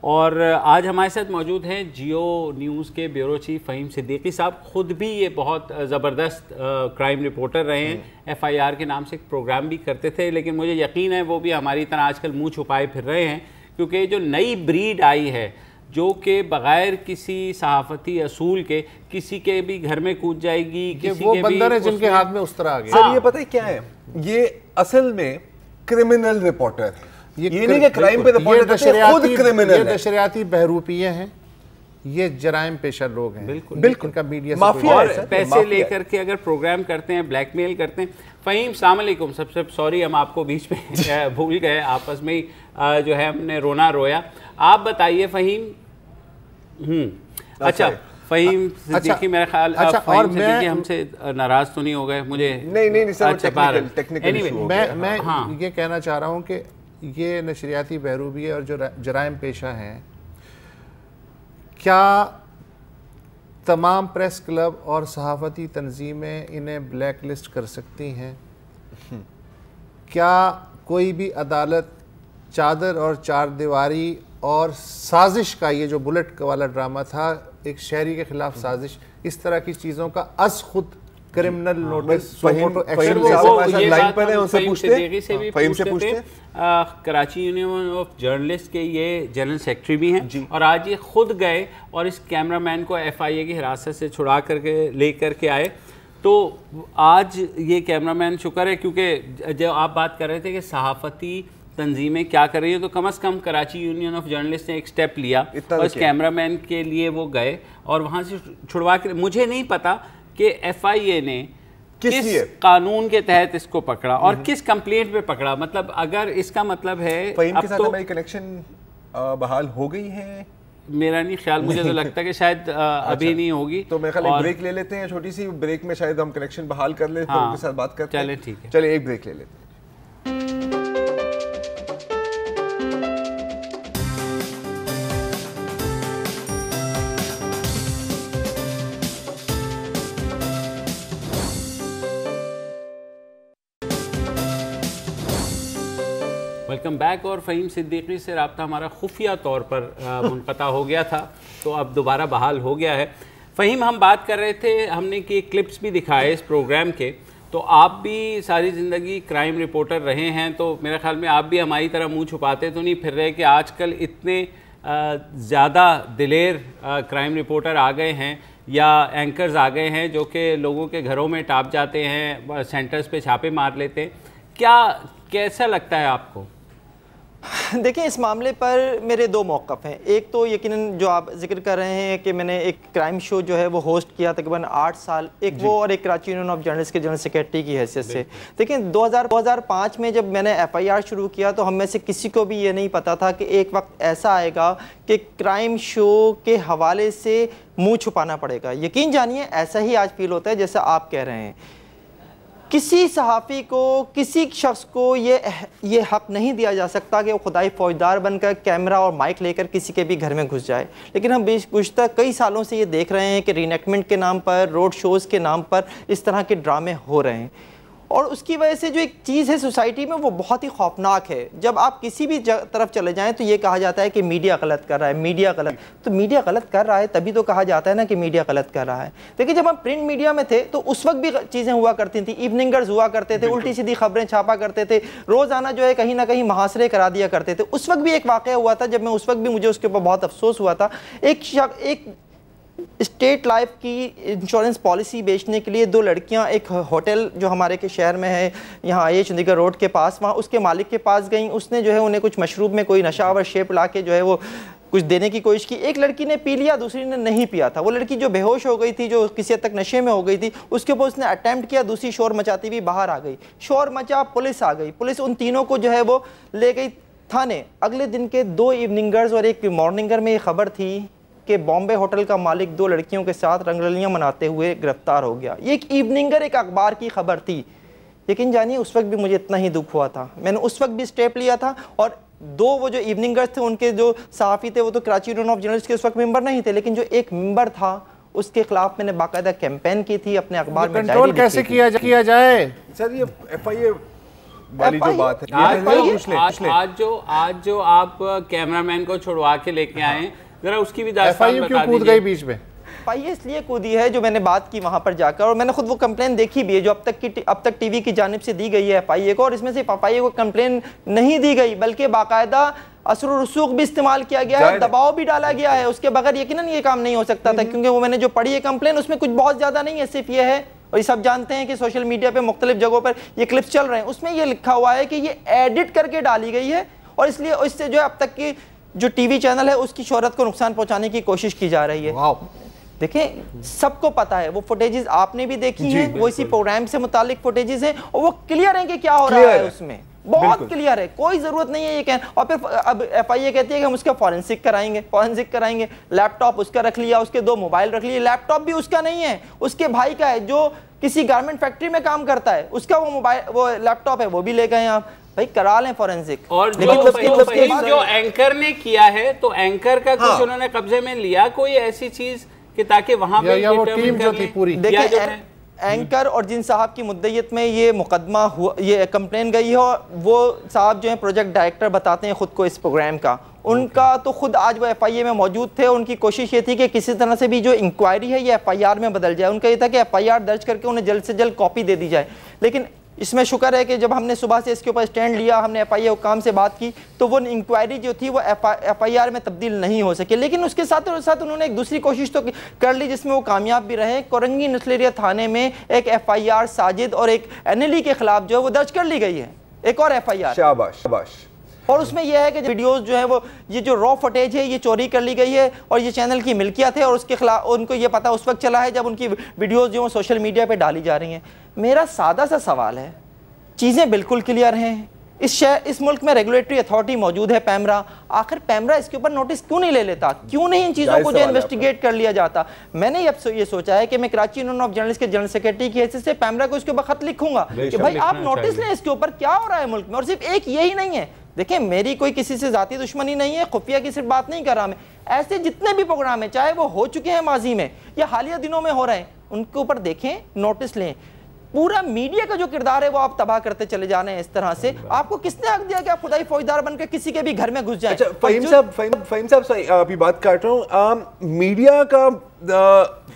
और आज हमारे साथ मौजूद हैं जियो न्यूज़ के ब्यूरो चीफ फ़हीम सिद्दीकी साहब। ख़ुद भी ये बहुत ज़बरदस्त क्राइम रिपोर्टर रहे हैं, FIR के नाम से एक प्रोग्राम भी करते थे, लेकिन मुझे यकीन है वो भी हमारी तरह आजकल मुँह छुपाए फिर रहे हैं, क्योंकि जो नई ब्रीड आई है जो कि बगैर किसी सहाफ़ती असूल के किसी के भी घर में कूद जाएगी, किसी वो के बंदर भी है जिनके हाथ में उस तरह आ गया। सर ये पता है क्या है, ये असल में क्रिमिनल रिपोर्टर है। ये नहीं कि क्राइम पे रिपोर्ट करते हैं, खुद क्रिमिनल है। ये नशरियाती बहरूपिये हैं, ये जराइम पेशा लोग हैं। बिल्कुल इनका मीडिया माफिया और है, पैसे लेकर के अगर प्रोग्राम करते हैं, ब्लैकमेल करते हैं। फ़हीम, अस्सलाम वालेकुम। सबसे सॉरी हम आपको बीच में भूल गए, आपस में ही जो है हमने रोना रोया। आप बताइए फ़हीम। अच्छा फ़हीम सिद्दीकी, मेरा ख्याल और मैं हमसे नाराज़ तो नहीं हो गए? मुझे नहीं सर, टेक्निकल इशू हो गया। मैं ये कहना चाह रहा हूँ कि ये नशरियाती बहरूपी और जो जराइम पेशा हैं, क्या तमाम प्रेस क्लब और सहाफ़ती तंजीमें इन्हें ब्लैक लिस्ट कर सकती हैं? क्या कोई भी अदालत चादर और चार दीवारी और साजिश का, ये जो बुलेट वाला ड्रामा था, एक शहरी के खिलाफ साजिश, इस तरह की चीज़ों का अस खुद criminal notice Karachi union of journalist के ये जनरल सेक्रेटरी भी हैं, और आज ये खुद गए और इस कैमरामैन को FIA की हिरासत से छुड़ा करके ले करके आए। तो आज ये कैमरामैन शुक्र है, क्योंकि जब आप बात कर रहे थे कि सहाफ़ती तंजीमें क्या कर रही है, तो कम से कम कराची यूनियन ऑफ जर्नलिस्ट ने एक स्टेप लिया और इस कैमरामैन के लिए वो गए और वहाँ से छुड़वा के। मुझे नहीं पता कि FIA ने किस कानून के तहत इसको पकड़ा और किस कंप्लेंट पे पकड़ा। मतलब अगर इसका मतलब है फ़हीम के साथ हमारी कनेक्शन बहाल हो गई है, मेरा नहीं ख्याल, मुझे तो लगता है कि शायद अभी नहीं होगी। तो मैं ख्याल एक ब्रेक ले लेते हैं, छोटी सी ब्रेक में शायद हम कनेक्शन बहाल कर लेते हैं, उनके साथ बात करते हैं। चले ठीक है, चलिए एक ब्रेक ले लेते हैं। Welcome back. और फ़हीम सिद्दीकी से रब्ता हमारा खुफिया तौर पर मुनक़ता हो गया था, तो अब दोबारा बहाल हो गया है। फ़हीम, हम बात कर रहे थे, हमने कि क्लिप्स भी दिखाए इस प्रोग्राम के, तो आप भी सारी ज़िंदगी क्राइम रिपोर्टर रहे हैं, तो मेरे ख्याल में आप भी हमारी तरह मुंह छुपाते तो नहीं फिर रहे कि आजकल इतने ज़्यादा दिलेर क्राइम रिपोर्टर आ गए हैं या एंकर्स आ गए हैं जो कि लोगों के घरों में टाप जाते हैं, सेंटर्स पे छापे मार लेते हैं। क्या कैसा लगता है आपको? देखिए, इस मामले पर मेरे दो मौक़िफ़ हैं। एक तो यकीनन जो आप जिक्र कर रहे हैं कि मैंने एक क्राइम शो जो है वो होस्ट किया तकरीबन 8 साल, एक वो और एक कराची यूनियन ऑफ जर्नलिस्ट के जनरल सेक्रेटरी की हैसियत से। देखिए 2005 में जब मैंने FIR शुरू किया तो हम में से किसी को भी ये नहीं पता था कि एक वक्त ऐसा आएगा कि क्राइम शो के हवाले से मुँह छुपाना पड़ेगा। यकीन जानिए ऐसा ही आज फील होता है जैसा आप कह रहे हैं। किसी सहाफ़ी को, किसी शख्स को ये हक़ नहीं दिया जा सकता कि वो खुदाई फौजदार बनकर कैमरा और माइक लेकर किसी के भी घर में घुस जाए। लेकिन हम गुज़श्ता कई सालों से ये देख रहे हैं कि रीनेक्टमेंट के नाम पर, रोड शोज़ के नाम पर इस तरह के ड्रामे हो रहे हैं। और उसकी वजह से जो एक चीज़ है सोसाइटी में वो बहुत ही खौफनाक है। जब आप किसी भी तरफ चले जाएं तो ये कहा जाता है कि मीडिया गलत कर रहा है, मीडिया गलत। तो मीडिया गलत कर रहा है तभी तो कहा जाता है ना कि मीडिया गलत कर रहा है। देखिए जब हम प्रिंट मीडिया में थे तो उस वक्त भी चीज़ें हुआ करती थी, इवनिंगर्स हुआ करते थे, उल्टी सीधी खबरें छापा करते थे, रोज़ाना जो है कहीं ना कहीं मुहासरे करा दिया करते थे। उस वक्त भी एक वाक़या हुआ था, जब मैं उस वक्त भी मुझे उसके ऊपर बहुत अफसोस हुआ था। एक स्टेट लाइफ की इंश्योरेंस पॉलिसी बेचने के लिए 2 लड़कियां एक होटल जो हमारे के शहर में है, यहाँ IH चंडीगढ़ रोड के पास, वहाँ उसके मालिक के पास गई। उसने जो है उन्हें कुछ मशरूब में कोई नशावर शेप ला के जो है वो कुछ देने की कोशिश की। एक लड़की ने पी लिया, दूसरी ने नहीं पिया था। वो लड़की जो बेहोश हो गई थी, जो किसी हद तक नशे में हो गई थी, उसके ऊपर उसने अटैम्प्ट किया, दूसरी शोर मचाती हुई बाहर आ गई। शोर मचा, पुलिस आ गई, पुलिस उन तीनों को जो है वो ले गई थाने। अगले दिन के 2 इवनिंगर्स और एक मॉर्निंगर में ये खबर थी कि बॉम्बे होटल का मालिक 2 लड़कियों के साथ रंगरलियां मनाते हुए गिरफ्तार हो गया। ये एक इवनिंगर, एक अखबार की खबर थी। लेकिन जानिए उस वक्त भी मुझे इतना ही दुख हुआ था। मैंने उस वक्त भी स्टेप लिया था। और 2 वो जो इवनिंगर्स थे, उनके जो सहाफ़ी थे वो तो कराची यूनियन ऑफ जर्नलिस्ट के उस वक्त मेंबर नहीं थे, लेकिन जो एक मेंबर था उसके खिलाफ मैंने बाकायदा कैंपेन की थी, अपने अखबार में कंट्रोल कैसे किया जाए। सर ये FIA वाली जो बात है, आज जो आप कैमरामैन को छुड़वा के लेके आए, जरा उसकी भी दास्तान बता क्यों कूद गई बीच में? FIA इसलिए कूदी है, जो मैंने बात की वहाँ पर जाकर, और मैंने खुद वो कंप्लेन देखी भी है जो अब तक टीवी की जानिब से दी गई है FIA को। और इसमें सिर्फ FIA को कंप्लेन नहीं दी गई, बल्कि बाकायदा असर और रसूख भी इस्तेमाल किया गया है, दबाव भी डाला गया है। उसके बगैर यकीनन ये काम नहीं हो सकता था, क्योंकि वो मैंने जो पढ़ी है कंप्लेन, उसमें कुछ बहुत ज़्यादा नहीं है, सिर्फ ये है, और ये सब जानते हैं कि सोशल मीडिया पे मुख्तलिफ जगहों पर ये क्लिप्स चल रहे हैं, उसमें ये लिखा हुआ है कि ये एडिट करके डाली गई है, और इसलिए इससे जो है अब तक की जो टीवी चैनल है उसकी शोहरत को नुकसान पहुंचाने की कोशिश की जा रही है। देखें सबको पता है, वो फुटेजेस आपने भी देखी हैं, वो इसी प्रोग्राम से मुतालिक फुटेजेस हैं, और वो क्लियर है कि क्या हो रहा है उसमें, बहुत क्लियर है। कोई जरूरत नहीं है ये कहना। और फिर अब FIA कहती है कि हम उसका फॉरेंसिक कराएंगे। लैपटॉप उसका रख लिया, उसके 2 मोबाइल रख लिए। लैपटॉप भी उसका नहीं है, उसके भाई का है जो किसी गारमेंट फैक्ट्री में काम करता है, उसका वो लैपटॉप है, वो भी ले गए आप। भाई करा लें फॉरेंसिक। और जो एंकर ने किया है, तो एंकर का कुछ उन्होंने कब्जे में लिया, कोई ऐसी चीज कि ताकि वहां पे वो टीम जो थी पूरी। देखिए एंकर और जिन साहब की मुद्दईयत में ये मुकदमा हुआ, ये कंप्लेन गई है, और वो साहब जो है प्रोजेक्ट डायरेक्टर बताते हैं खुद को इस प्रोग्राम का, उनका तो खुद आज वो FIA में मौजूद थे। उनकी कोशिश ये थी कि किसी तरह से भी जो इंक्वायरी है ये FIR में बदल जाए। उनका ये था कि FIR दर्ज करके उन्हें जल्द से जल्द कॉपी दे दी जाए। लेकिन इसमें शुक्र है कि जब हमने सुबह से इसके ऊपर स्टैंड लिया, हमने FIA हुकाम से बात की, तो वो इंक्वायरी जो थी वो FIR में तब्दील नहीं हो सकी। लेकिन उसके साथ साथ उन्होंने एक दूसरी कोशिश तो कर ली, जिसमें वो कामयाब भी रहे। कोरंगी नस्लेरिया थाने में एक FIR साजिद और एक NLE के खिलाफ जो है वो दर्ज कर ली गई है, एक और FIR। शाबाश। और उसमें यह है कि वीडियोस जो है वो ये जो रॉ फुटेज है ये चोरी कर ली गई है, और ये चैनल की मिल्कियत है, और उसके खिलाफ उनको ये पता उस वक्त चला है जब उनकी वीडियोस जो सोशल मीडिया पे डाली जा रही हैं। मेरा सादा सा सवाल है, चीज़ें बिल्कुल क्लियर हैं, इस मुल्क में रेगुलेटरी अथॉरिटी मौजूद है, पैमरा। आखिर पैमरा इसके ऊपर नोटिस क्यों नहीं ले लेता? क्यों नहीं इन चीज़ों को जो इन्वेस्टिगेट कर लिया जाता? मैंने अब ये सोचा है कि मैं कराची यूनियन ऑफ जर्नलिस्ट के जनरल सेक्रेटरी की हैसियत से पैमरा को इसके ऊपर खत लिखूंगा कि भाई आप नोटिस लें इसके ऊपर क्या हो रहा है मुल्क में। और सिर्फ एक यही नहीं है, देखिए मेरी कोई किसी से जाती दुश्मनी नहीं है, खुफिया की सिर्फ बात नहीं कर रहा मैं, ऐसे जितने भी प्रोग्राम है, चाहे वो हो चुके हैं माजी में या हालिया दिनों में हो रहे हैं, उनके ऊपर देखें, नोटिस लें। पूरा मीडिया का जो किरदार है वो आप तबाह करते चले जाने हैं इस तरह से। आपको किसने हक दिया कि आप खुदाई फौजदार बनकर किसी के भी घर में घुस जाएं? फहीम साहब अभी बात काट रहा हूँ, मीडिया का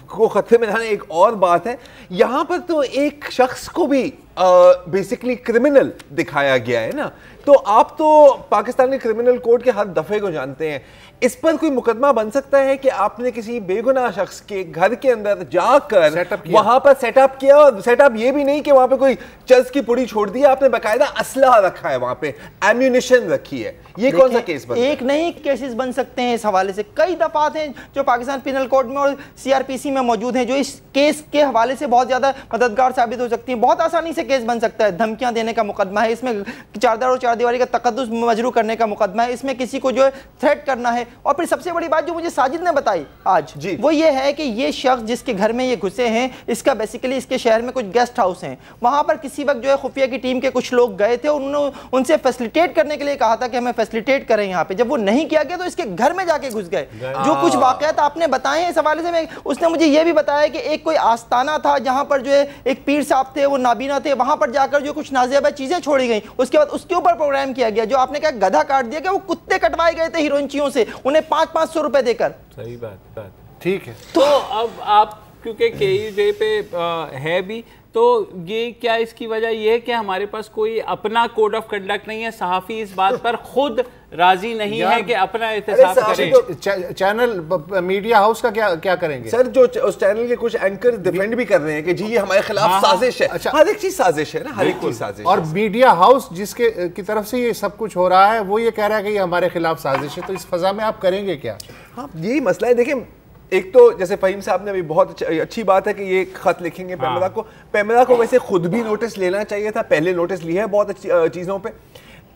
को खतरे में लाना एक और बात है। यहाँ पर तो एक शख्स को भी बेसिकली क्रिमिनल दिखाया गया है ना, तो आप तो पाकिस्तानी क्रिमिनल कोड के हर दफे को जानते हैं, इस पर कोई मुकदमा बन सकता है कि आपने किसी बेगुनाह शख्स के घर के अंदर जाकर वहां पर सेटअप किया, और सेटअप ये भी नहीं कि वहां पे कोई चर्च की पुड़ी छोड़ दी, आपने बाकायदा असलहा रखा है, वहां पे एम्यूनिशन रखी है, ये कौन सा केस बनता है? एक नहीं केसेस बन सकते हैं इस हवाले से, कई दफात हैं जो पाकिस्तान पिनल कोड में और CRPC में मौजूद हैं, जो इस केस के हवाले से बहुत ज्यादा मददगार साबित हो सकती हैं। बहुत आसानी से केस बन सकता है। धमकियां देने का मुकदमा है, इसमें चारदार और चारदीवारी का तकद्दुस मजरू करने का मुकदमा है, इसमें किसी को जो है थ्रेट करना है। और फिर सबसे बड़ी बात जो मुझे साजिद ने बताई आज, वो ये है कि ये शख्स जिसके घर में ये घुसे हैं, इसका बेसिकली इसके शहर में कुछ गेस्ट हाउस हैं, वहां पर किसी वक्त जो है खुफिया की टीम के कुछ लोग गए थे, उन्होंने उनसे फैसिलिटेट करने के लिए कहा था कि हमें फैसिलिटेट करें यहाँ पे। जब वो नहीं किया गया तो इसके घर में जाके घुस गए। जो कुछ वाकयात आपने बताए हैं इस हवाले से जनाजे में उसने मुझे ये भी बताया कि एक कोई आस्थाना था जहाँ पर जो है एक पीर साहब थे, वो नाबीना थे, वहाँ पर जाकर जो कुछ नाज़ेबा चीज़ें छोड़ी गई, उसके बाद उसके ऊपर प्रोग्राम किया गया। जो आपने कहा गधा काट दिया कि वो कुत्ते कटवाए गए थे हीरोइनचियों से, उन्हें 500-500 रुपए देकर। सही बात। ठीक है, तो अब आप क्योंकि KUJ पे है भी, तो ये क्या इसकी वजह ये है कि हमारे पास कोई अपना कोड ऑफ कंडक्ट नहीं है, सहाफ़ी इस बात पर खुद राजी नहीं है कि अपना एहतसाब करें। तो चैनल मीडिया हाउस का क्या करेंगे सर? जो उस चैनल के कुछ एंकर डिफेंड भी कर रहे हैं कि जी ये हमारे खिलाफ साजिश है। अच्छा, हर एक चीज साजिश है ना, हर एक चीज साजिश। और मीडिया हाउस जिसके की तरफ से ये सब कुछ हो रहा है, वो ये कह रहा है कि ये हमारे खिलाफ साजिश है, तो इस फजा में आप करेंगे क्या? हाँ, यही मसला है। देखिए, एक तो जैसे फ़हीम साहब ने अभी बहुत अच्छी बात है कि ये खत लिखेंगे पैमला को वैसे खुद भी नोटिस लेना चाहिए था, पहले नोटिस लिया है बहुत अच्छी चीज़ों पे।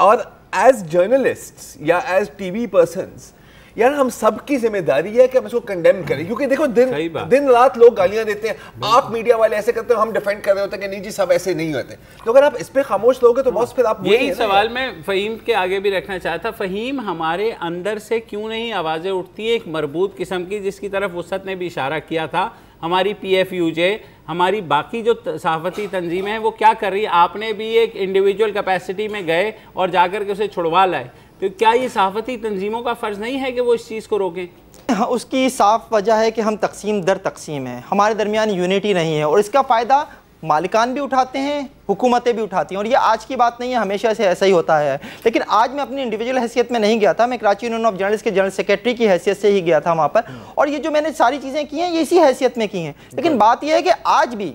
और एज जर्नलिस्ट्स या एज टीवी पर्सन्स, यार हम सबकी जिम्मेदारी है कि हम इसको कंडेम करें, क्योंकि देखो दिन रात लोग गालियां देते हैं, आप मीडिया वाले ऐसे करते हो, हम डिफेंड कर रहे होते हैं कि नहीं जी सब ऐसे नहीं होते। तो अगर आप इस पे खामोश लोगे तो बस फिर आप यही सवाल मैं फ़हीम के आगे भी रखना चाहता। फ़हीम, हमारे अंदर से क्यों नहीं आवाज़ें उठती है एक मरबूत किस्म की, जिसकी तरफ वसत ने भी इशारा किया था? हमारी PFUJ, हमारी बाकी जो सहाफ़ती तंजीमें हैं वो क्या कर रही है? आपने भी एक इंडिविजुअल कैपेसिटी में गए और जाकर के उसे छुड़वा लाए, तो क्या ये सहाफ़ती तंजीमों का फ़र्ज़ नहीं है कि वो इस चीज़ को रोकें? हाँ, उसकी साफ वजह है कि हम तकसीम दर तकसीम हैं, हमारे दरमियान यूनिटी नहीं है, और इसका फ़ायदा मालिकान भी उठाते हैं, हुकूमतें भी उठाती हैं। और ये आज की बात नहीं है, हमेशा से ऐसा ही होता है। लेकिन आज मैं अपनी इंडिविजुअल हैसियत में नहीं गया था, मैं कराची यूनियन ऑफ जर्नलिस्ट के जनरल सेक्रेटरी की हैसियत से ही गया था वहाँ पर, और ये जो मैंने सारी चीज़ें की हैं ये इसी हैसियत में की हैं। लेकिन बात यह है कि आज भी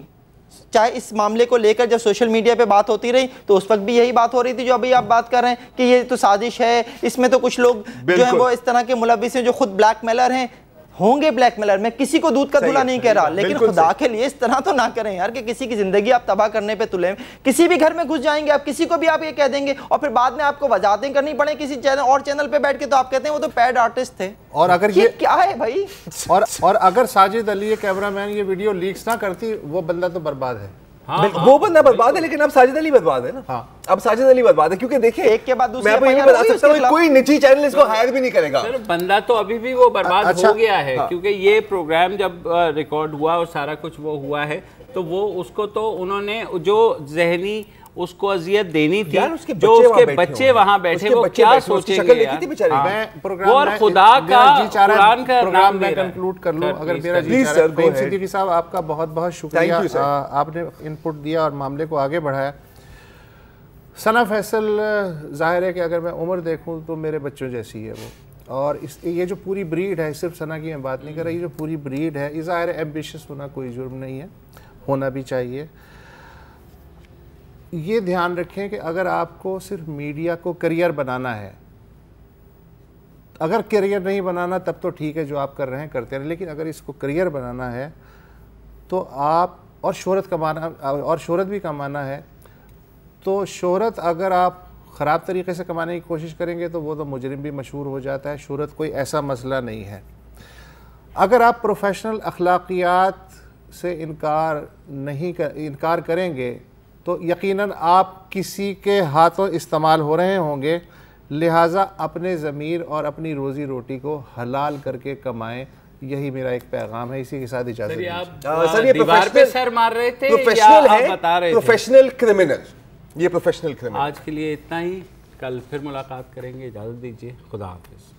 चाहे इस मामले को लेकर जब सोशल मीडिया पे बात होती रही तो उस वक्त भी यही बात हो रही थी जो अभी आप बात कर रहे हैं कि ये तो साजिश है, इसमें तो कुछ लोग जो हैं वो इस तरह के मुलविस हैं जो खुद ब्लैकमेलर हैं, होंगे ब्लैकमेलर। मैं किसी को दूध का दूल्हा नहीं कह रहा, लेकिन खुदा के लिए इस तरह तो ना करें यार कि किसी की जिंदगी आप तबाह करने पे तुले। किसी भी घर में घुस जाएंगे आप, किसी को भी आप ये कह देंगे और फिर बाद में आपको वजाहतें करनी पड़े किसी चैनल पे बैठ के, तो आप कहते हैं वो तो पैड आर्टिस्ट थे। और अगर ये क्या है भाई, और अगर साजिद अली कैमरामैन ये वीडियो लीक्स ना करती, वो बंदा तो बर्बाद है। वो बंदा बर्बाद है, लेकिन अब साजिद अली बर्बाद है ना। हाँ, अब साजिद अली बर्बाद है, क्योंकि देखिए एक के बाद दूसरे मैं ये बता सकता हूँ कोई निजी चैनल इसको हायर भी नहीं करेगा। सर, बंदा तो अभी भी वो बर्बाद हो गया है। हाँ। क्योंकि ये प्रोग्राम जब रिकॉर्ड हुआ और सारा कुछ वो हुआ है, तो वो उसको तो उन्होंने जो जहनी उसको अजियत देनी थी, जो उसके बच्चे वहाँ बैठे वो क्या सोचेंगे यार। और खुदा का कुरान का नाम मैं कंक्लूड कर लूं, अगर मेरा जी चाह रहा है। फ़हीम सिद्दीकी साहब, आपका बहुत बहुत शुक्रिया, आपने इनपुट दिया और मामले को आगे बढ़ाया। सना फैसल, जाहिर है कि अगर मैं उम्र देखूं तो मेरे बच्चों जैसी है वो, और ये जो पूरी ब्रीड है, सिर्फ सना की मैं बात नहीं कर रहा, ये जो पूरी ब्रीड है, ये ज़ाहिर है एम्बिशियस होना कोई जुर्म नहीं है, होना भी चाहिए। ये ध्यान रखें कि अगर आपको सिर्फ मीडिया को करियर बनाना है, अगर करियर नहीं बनाना तब तो ठीक है, जो आप कर रहे हैं करते रहें, लेकिन अगर इसको करियर बनाना है तो आप, और शोहरत कमाना, और शोहरत भी कमाना है, तो शोहरत अगर आप ख़राब तरीके से कमाने की कोशिश करेंगे तो वो तो मुजरिम भी मशहूर हो जाता है। शोहरत कोई ऐसा मसला नहीं है। अगर आप प्रोफेशनल अखलाकियात से इनकार करेंगे तो यकीनन आप किसी के हाथों इस्तेमाल हो रहे होंगे, लिहाजा अपने ज़मीर और अपनी रोज़ी रोटी को हलाल करके कमाएं। यही मेरा एक पैगाम है। इसी के साथ इजाज़त दीजिए। सर, ये दीवार पे सर मार रहे थे, प्रोफेशनल है, बता रहे थे प्रोफेशनल क्रिमिनल, ये प्रोफेशनल क्रिमिनल। आज के लिए इतना ही, कल फिर मुलाकात करेंगे, इजाज़त दीजिए, खुदा हाफिज़।